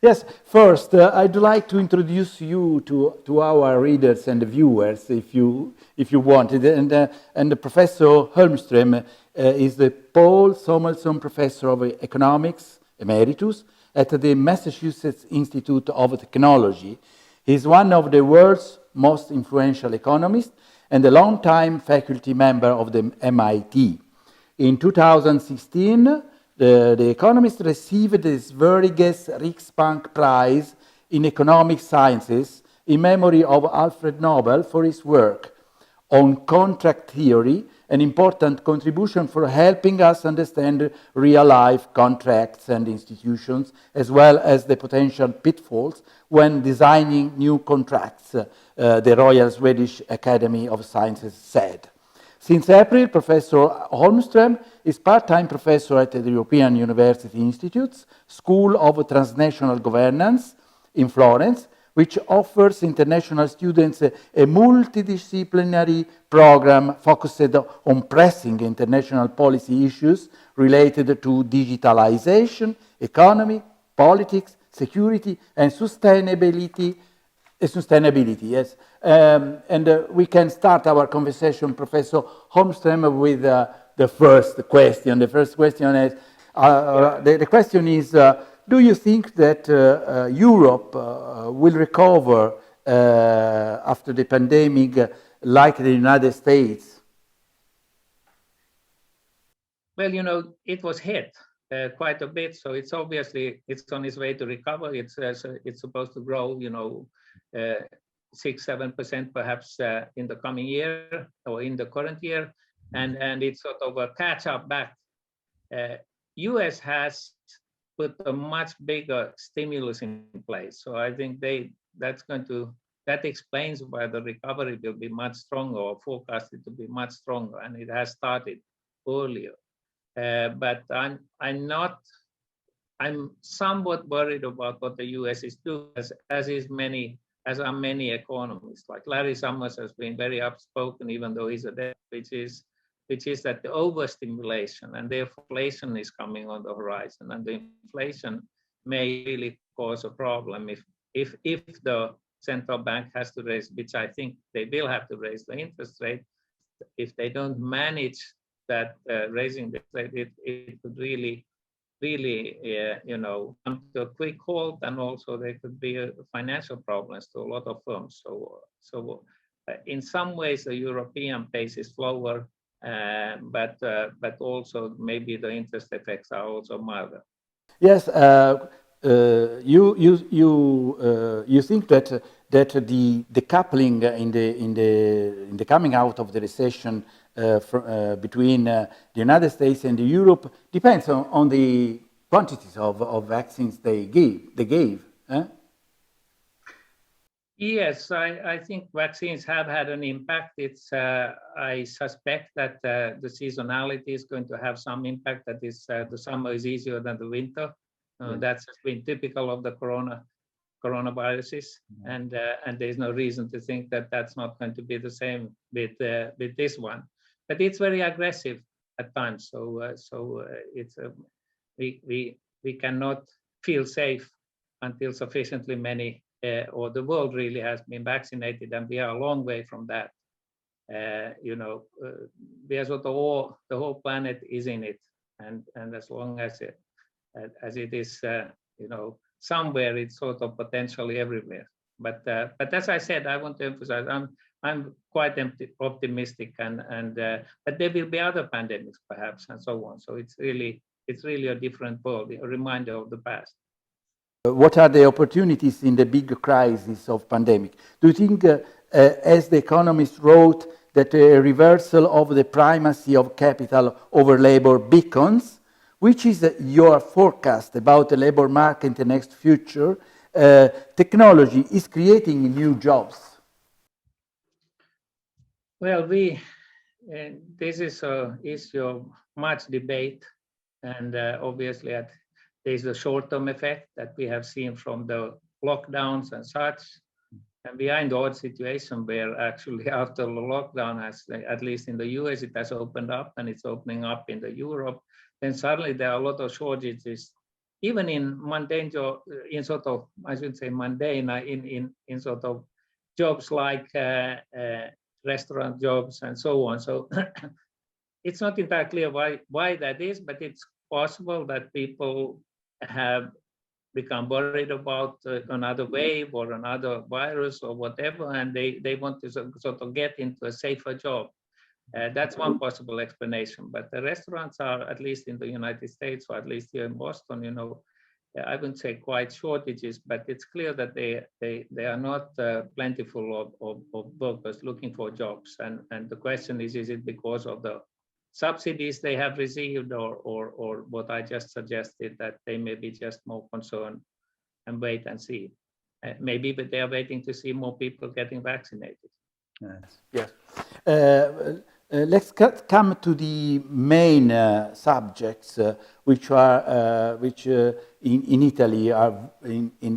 Yes, first, I'd like to introduce you to our readers and viewers, if you wanted. And Professor Holmström is the Paul Samuelson Professor of Economics, Emeritus, at the Massachusetts Institute of Technology. He's one of the world's most influential economists and a long-time faculty member of the MIT. In 2016, the Economist received the Sveriges Riksbank Prize in Economic Sciences in memory of Alfred Nobel for his work on contract theory, an important contribution for helping us understand real-life contracts and institutions, as well as the potential pitfalls when designing new contracts, the Royal Swedish Academy of Sciences said. Since April, Professor Holmström is part-time professor at the European University Institute's School of Transnational Governance in Florence, which offers international students a multidisciplinary program focused on pressing international policy issues related to digitalization, economy, politics, security, and sustainability. Yes. We can start our conversation, Professor Holmström, with the first question. The first question is, the question is, do you think that Europe will recover after the pandemic like the United States? Well, you know, it was hit quite a bit, so it's obviously it's on its way to recover. It's supposed to grow, you know, 6-7% perhaps in the coming year or in the current year, and it's sort of a catch up back. US has put a much bigger stimulus in place, so I think that explains why the recovery will be much stronger or forecasted to be much stronger, and it has started earlier. But I'm somewhat worried about what the US is doing, as are many economists. Like Larry Summers has been very outspoken, even though he's a debt, which is that the overstimulation and the inflation is coming on the horizon, and the inflation may really cause a problem if the central bank has to raise, which I think they will have to raise the interest rate. If they don't manage that raising the rate, it could really you know, come to a quick halt, and also there could be financial problems to a lot of firms. So in some ways the European pace is slower, but also maybe the interest effects are also milder. Yes, you think that the coupling in the coming out of the recession between the United States and Europe depends on the quantities of vaccines they gave. Yes, I think vaccines have had an impact. I suspect that the seasonality is going to have some impact. That is, the summer is easier than the winter. That's been typical of the coronaviruses, and there's no reason to think that that's not going to be the same with this one. But it's very aggressive at times, so it's we cannot feel safe until sufficiently many or the world really has been vaccinated, and we are a long way from that. You know, we are sort of the whole planet is in it, and as long as it is, you know, somewhere, it's sort of potentially everywhere. But as I said, I want to emphasize, I'm quite optimistic, but there will be other pandemics perhaps, and so on. So it's really a different world, a reminder of the past. What are the opportunities in the big crisis of pandemic? Do you think, as the Economist wrote, that a reversal of the primacy of capital over labor beacons? Which is your forecast about the labor market in the next future? Technology is creating new jobs. Well, this is an issue of much debate, and obviously there's a short-term effect that we have seen from the lockdowns and such. And we are in the odd situation where actually after the lockdown, at least in the US, it has opened up, and it's opening up in the Europe. Then suddenly there are a lot of shortages even in mundane job, in sort of, I should say mundane, in sort of jobs like restaurant jobs and so on. So it's not entirely clear why that is, but it's possible that people have become worried about another wave or another virus or whatever, and they want to sort of get into a safer job. That's one possible explanation. But the restaurants are, at least in the United States, or at least here in Boston, I wouldn't say quite shortages, but it's clear that they are not plentiful of workers looking for jobs. And the question is it because of the subsidies they have received, or what I just suggested, that they may be just more concerned and wait and see. Maybe, but they are waiting to see more people getting vaccinated. Yes. Yes. Let's come to the main subjects, which in Italy are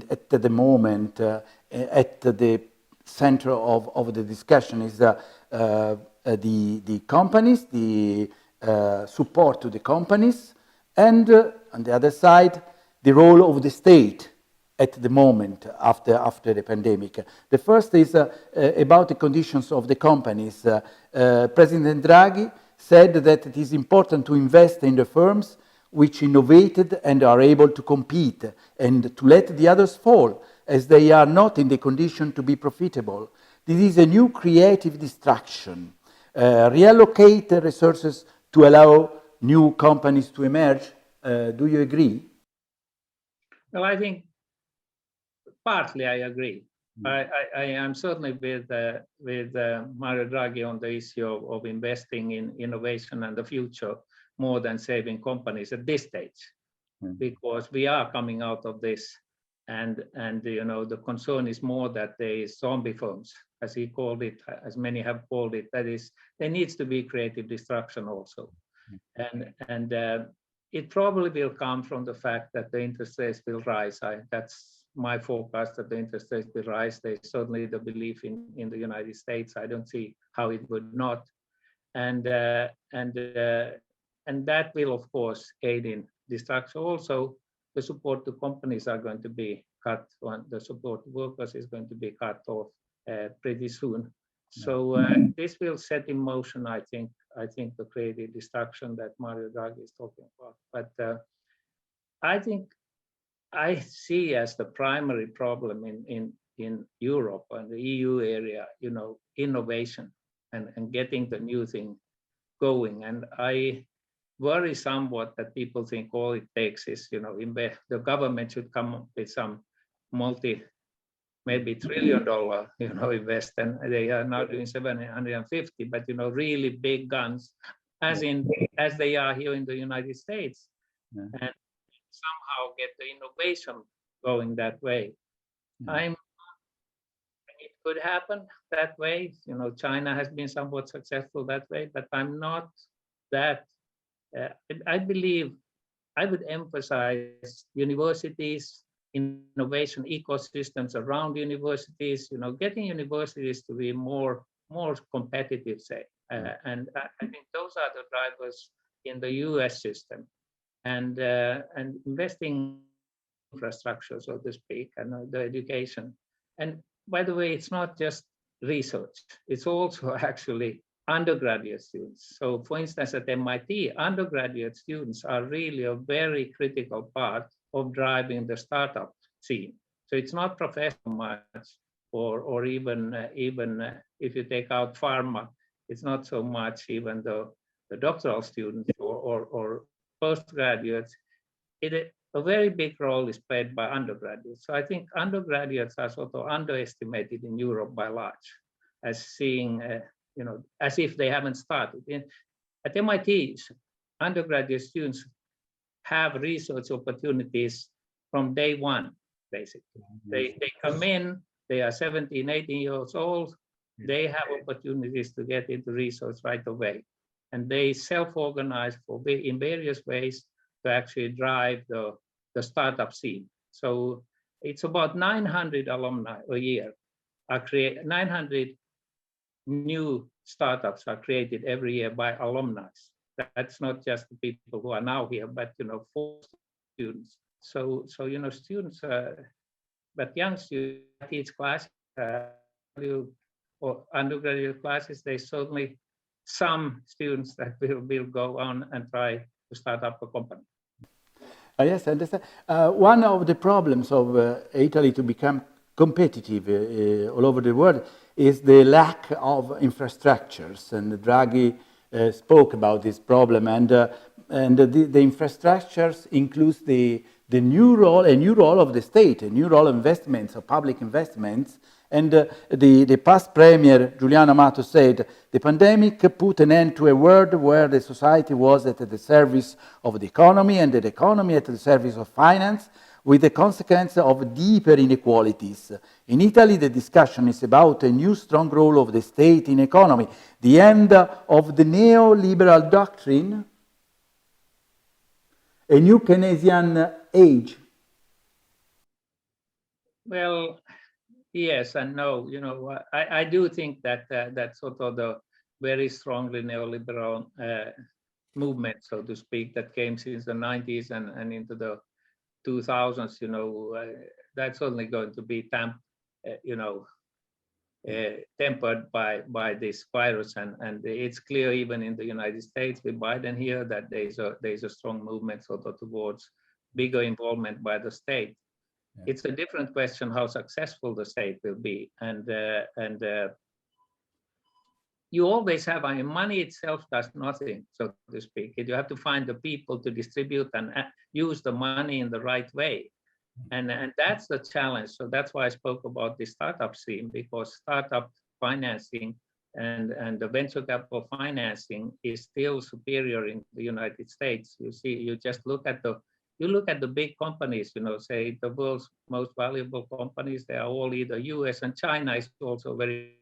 at the moment at the center of the discussion is the companies, the support to the companies, and on the other side, the role of the state at the moment after the pandemic. The first is about the conditions of the companies. President Draghi said that it is important to invest in the firms which innovated and are able to compete, and to let the others fall, as they are not in the condition to be profitable. This is a new creative distraction. Reallocate resources to allow new companies to emerge. Do you agree? Well, I think partly I agree. I am certainly with Mario Draghi on the issue of investing in innovation and the future more than saving companies at this stage, because we are coming out of this, and the concern is more that there is zombie firms, as he called it, as many have called it. That is, there needs to be creative destruction also, and it probably will come from the fact that the interest rates will rise. That's my forecast, that the interest rates will rise. There's certainly the belief in the United States. I don't see how it would not, and that will of course aid in destruction. Also, the support to companies are going to be cut. The support to workers is going to be cut off pretty soon. So this will set in motion, I think, the creative destruction that Mario Draghi is talking about. But I think I see as the primary problem in Europe and the EU area, innovation and getting the new thing going. And I worry somewhat that people think all it takes is, the government should come up with some maybe $1 trillion, invest, and they are now doing 750, but really big guns, as they are here in the United States, and somehow get the innovation going that way. It could happen that way. China has been somewhat successful that way, but I'm not that. I believe I would emphasize universities, innovation ecosystems around universities, getting universities to be more competitive, say. And I think those are the drivers in the US system. And investing in infrastructure, so to speak, and the education. And by the way, it's not just research, it's also actually undergraduate students. So for instance, at MIT, undergraduate students are really a very critical part of driving the startup scene. So it's not professional much, or even if you take out pharma, it's not so much even the doctoral students or postgraduates. A very big role is played by undergraduates. So I think undergraduates are sort of underestimated in Europe by large, as seeing, as if they haven't started. At MIT, undergraduate students have research opportunities from day one, basically. They come in, they are 17, 18 years old, they have opportunities to get into research right away. And they self-organize in various ways to actually drive the startup scene. So it's about 900 alumni a year are created. 900 new startups are created every year by alumni. That's not just the people who are now here, but 4 students. So students, but young students teach classes, or undergraduate classes. There's certainly some students that will go on and try to start up a company. Yes, I understand. One of the problems of Italy to become competitive all over the world is the lack of infrastructures, and Draghi spoke about this problem. And the infrastructures includes a new role of the state, a new role of investments, of public investments. And the past premier, Giuliano Amato, said, the pandemic put an end to a world where the society was at the service of the economy and the economy at the service of finance, with the consequence of deeper inequalities. In Italy, the discussion is about a new strong role of the state in economy, the end of the neoliberal doctrine, a new Keynesian age. Well, yes and no. I do think that that sort of the very strongly neoliberal movement, so to speak, that came since the 90s and into the 2000s, that's only going to be tempered by this virus, and it's clear even in the United States with Biden here that there's a strong movement sort of towards bigger involvement by the state. Yeah. It's a different question how successful the state will be, and you always have, money itself does nothing, so to speak. You have to find the people to distribute and use the money in the right way. And that's the challenge. So that's why I spoke about the startup scene, because startup financing and the venture capital financing is still superior in the United States. You just look at the big companies, say the world's most valuable companies, they are all either US, and China is also very.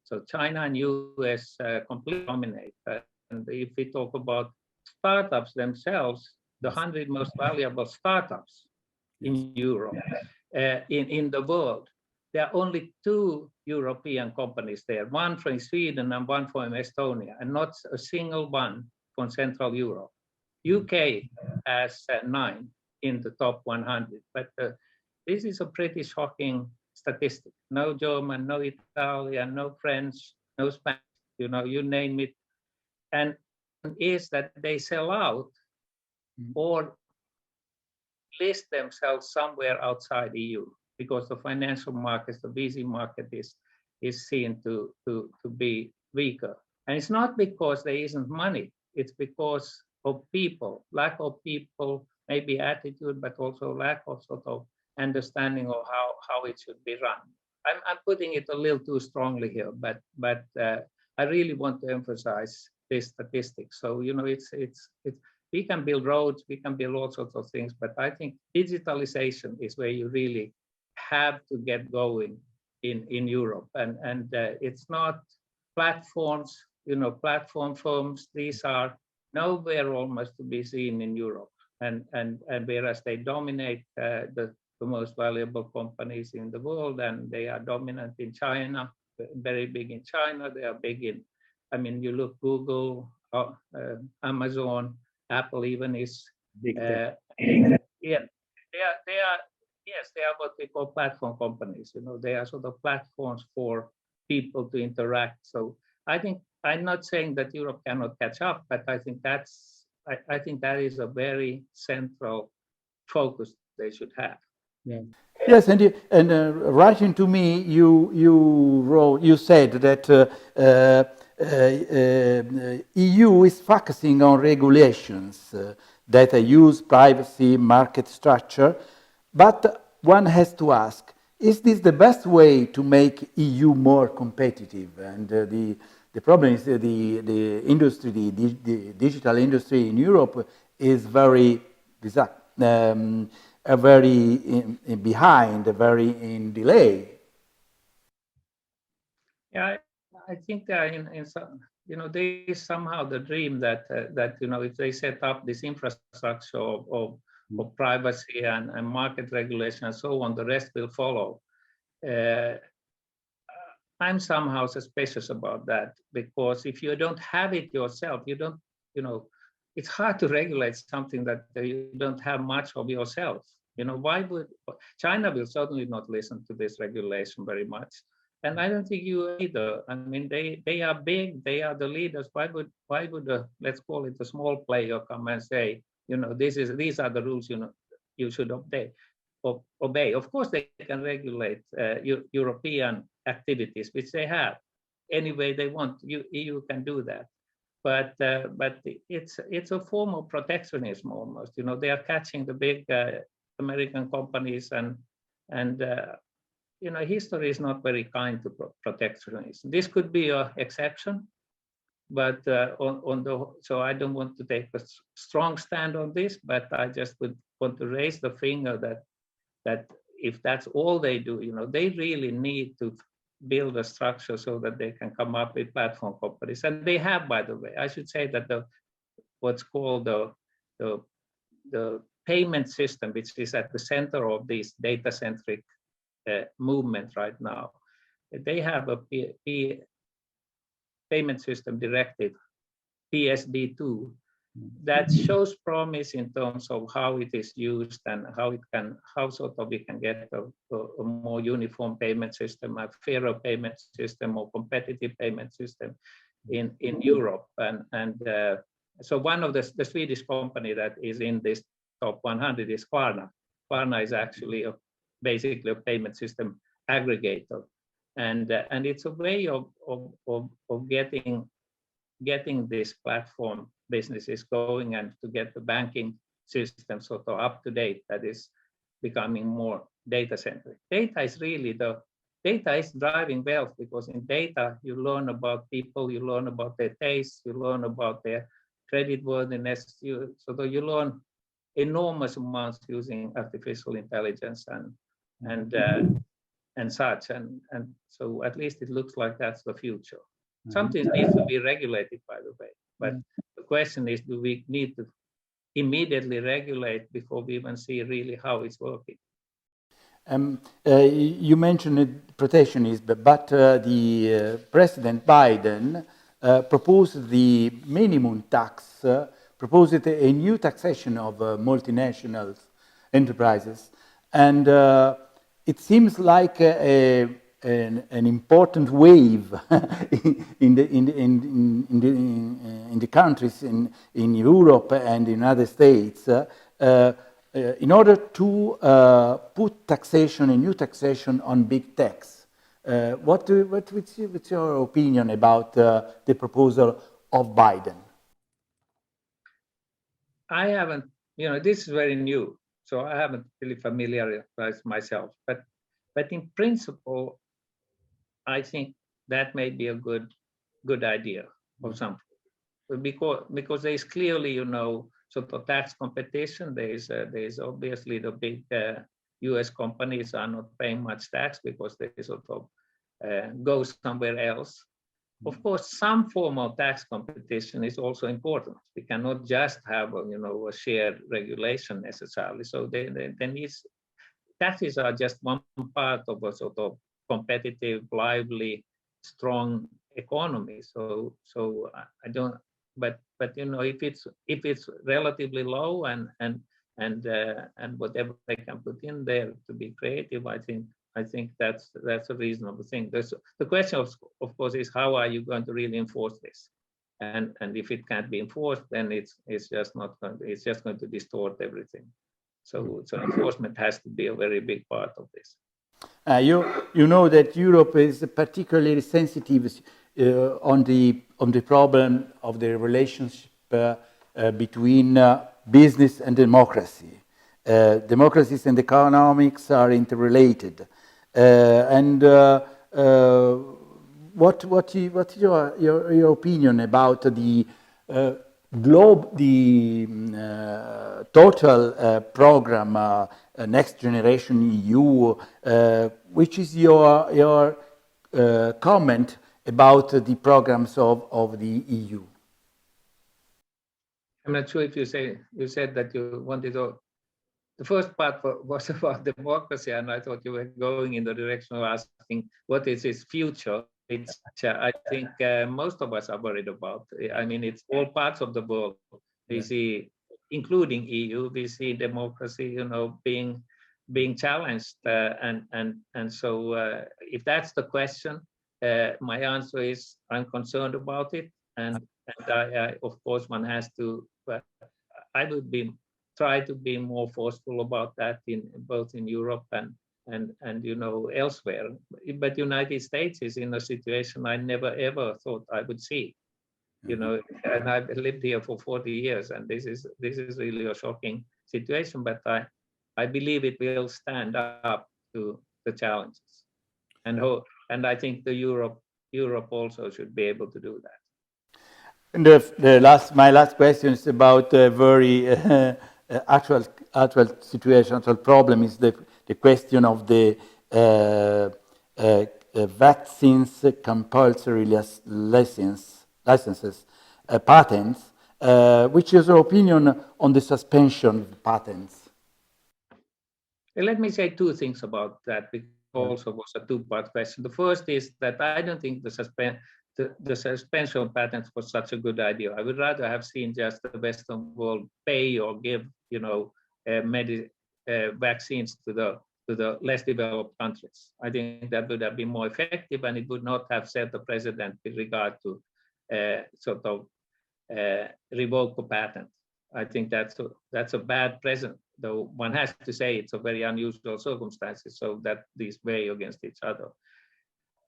So China and US completely dominate. And if we talk about startups themselves, the 100 most valuable startups in Europe, in the world, there are only 2 European companies there, one from Sweden and one from Estonia, and not a single one from Central Europe. UK has 9 in the top 100, but this is a pretty shocking statistic. No German, no Italian, no French, no Spanish, you name it. And is that they sell out or list themselves somewhere outside EU, because the financial markets, the VC market is seen to be weaker. And it's not because there isn't money, it's because of people, lack of people, maybe attitude, but also lack of sort of understanding of how it should be run. I'm putting it a little too strongly here, but I really want to emphasize this statistic. So it's we can build roads, we can build all sorts of things, but I think digitalization is where you really have to get going in Europe, and it's not platforms, platform firms. These are nowhere almost to be seen in Europe, and whereas they dominate the most valuable companies in the world, and they are dominant in China, very big in China. They are big in, you look Google, Amazon, Apple even is. Yeah, they are. Yes, they are what we call platform companies. They are sort of platforms for people to interact. So I think I'm not saying that Europe cannot catch up, but I think that is a very central focus they should have. Yeah. Yes, and writing to me, you said that EU is focusing on regulations that use privacy, market structure, but one has to ask: is this the best way to make EU more competitive? And the problem is that the industry, the digital industry in Europe is very behind, very in delay. Yeah, I think in some, there is somehow the dream that if they set up this infrastructure of privacy and market regulation and so on, the rest will follow. I'm somehow suspicious about that, because if you don't have it yourself, you don't, it's hard to regulate something that you don't have much of yourself. Why would China will certainly not listen to this regulation very much, and I don't think you either. I mean, they are big, they are the leaders. Why would let's call it a small player come and say, these are the rules you should obey. Of course, they can regulate European activities, which they have any way they want. EU can do that. But it's a form of protectionism almost. They are catching the big American companies, and history is not very kind to protectionism. This could be an exception, but so I don't want to take a strong stand on this, but I just would want to raise the finger that if that's all they do, they really need to build a structure so that they can come up with platform companies. And they have, by the way. I should say that what's called the payment system, which is at the center of this data-centric movement right now, they have a payment system directive, PSD2, that shows promise in terms of how it is used and how sort of we can get a more uniform payment system, a fairer payment system, or competitive payment system in Europe. And so one of the Swedish company that is in this top 100 is Klarna. Klarna is actually basically a payment system aggregator, and it's a way of getting this platform businesses going and to get the banking system sort of up to date, that is becoming more data centric. Data is driving wealth, because in data you learn about people, you learn about their tastes, you learn about their creditworthiness, so you learn enormous amounts using artificial intelligence and such, and so at least it looks like that's the future. Something needs to be regulated, by the way, but the question is, do we need to immediately regulate before we even see really how it's working? You mentioned protectionism, but the President Biden proposed the minimum tax, proposed a new taxation of multinational enterprises, and it seems like an important wave in the countries in Europe and in the United States in order to put taxation, a new taxation on big techs. What's your opinion about the proposal of Biden? I haven't, this is very new, so I haven't really familiarized myself. But in principle, I think that may be a good idea or something, because there is clearly, sort of tax competition. There is obviously the big U.S. companies are not paying much tax because they sort of go somewhere else. Of course, some form of tax competition is also important. We cannot just have a shared regulation necessarily. So there needs, taxes are just one part of a sort of competitive, lively, strong economy. So I don't. But if it's relatively low and whatever they can put in there to be creative, I think that's a reasonable thing. The question of course is, how are you going to really enforce this? And if it can't be enforced, then it's just not going to, it's just going to distort everything. So enforcement has to be a very big part of this. You know that Europe is particularly sensitive on the problem of the relationship between business and democracy. Democracies and economics are interrelated. What's your opinion about the total program Next Generation EU? Which is your comment about the programs of the EU? I'm not sure if you said that you wanted to. The first part was about democracy, and I thought you were going in the direction of asking what is its future, which I think most of us are worried about. I mean, it's all parts of the world We see, including EU, we see democracy, being challenged, and so if that's the question, my answer is I'm concerned about it, and I of course one has to. I would try to be more forceful about that both in Europe and elsewhere. But United States is in a situation I never ever thought I would see. And I've lived here for 40 years, and this is really a shocking situation. But I believe it will stand up to the challenges, and I think Europe also should be able to do that. And my last question is about a very actual situation, actual problem is the question of the vaccines compulsory licenses, patents. Which is your opinion on the suspension of patents? Let me say two things about that, because also was a two-part question. The first is that I don't think the suspension of patents was such a good idea. I would rather have seen just the Western world pay or give, vaccines to the less developed countries. I think that would have been more effective, and it would not have set the precedent with regard to revoke a patent. I think that's a bad precedent, though one has to say it's a very unusual circumstances, so that these weigh against each other.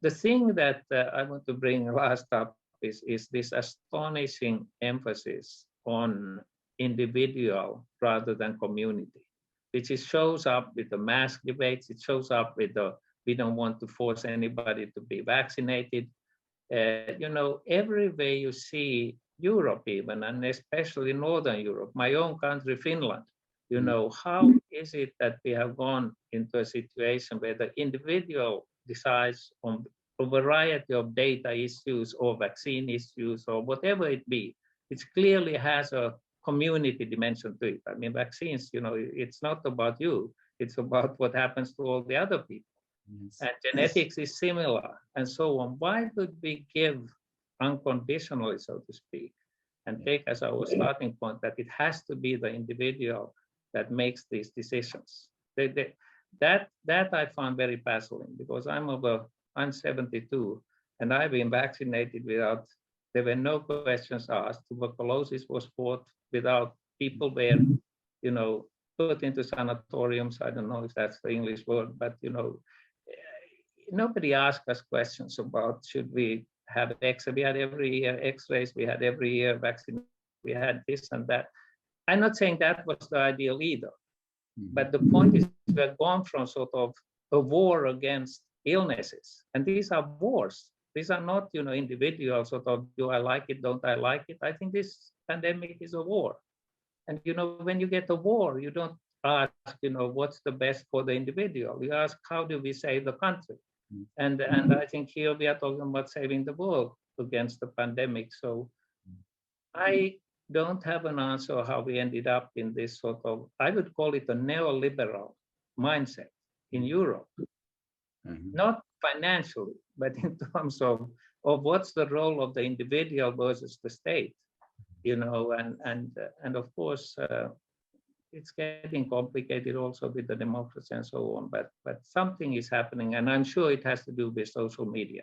The thing that I want to bring last up is this astonishing emphasis on individual rather than community, which shows up with the mask debates. It shows up with we don't want to force anybody to be vaccinated. Everywhere you see Europe even, and especially Northern Europe, my own country, Finland, how is it that we have gone into a situation where the individual decides on a variety of data issues or vaccine issues or whatever it be, which clearly has a community dimension to it. I mean, vaccines, it's not about you, it's about what happens to all the other people. Yes. And genetics is similar, and so on. Why would we give unconditionally, so to speak, and take as our starting point that it has to be the individual that makes these decisions? That I found very puzzling, because I'm 72 and I've been vaccinated there were no questions asked. Tuberculosis was fought without people were, put into sanatoriums. I don't know if that's the English word, but nobody asked us questions about should we have X. We had every year X-rays, we had every year vaccine, we had this and that. I'm not saying that was the ideal either, but the point is we've gone from sort of a war against illnesses, and these are wars. These are not, individual sort of, do I like it, don't I like it? I think this pandemic is a war. And, when you get a war, you don't ask, what's the best for the individual. You ask, how do we save the country? And I think here we are talking about saving the world against the pandemic. So I don't have an answer how we ended up in this sort of, I would call it a neoliberal mindset in Europe. Not financially, but in terms of what's the role of the individual versus the state, and of course it's getting complicated also with the democracy and so on. But something is happening, and I'm sure it has to do with social media,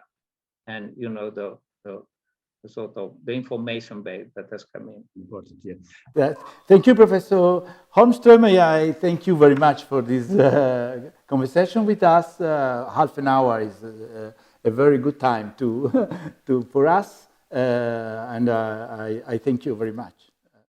and the sort of the information base that has come in. Important, yeah. Thank you, Professor Holmström. I thank you very much for this conversation with us. Half an hour is a very good time for us, and I thank you very much.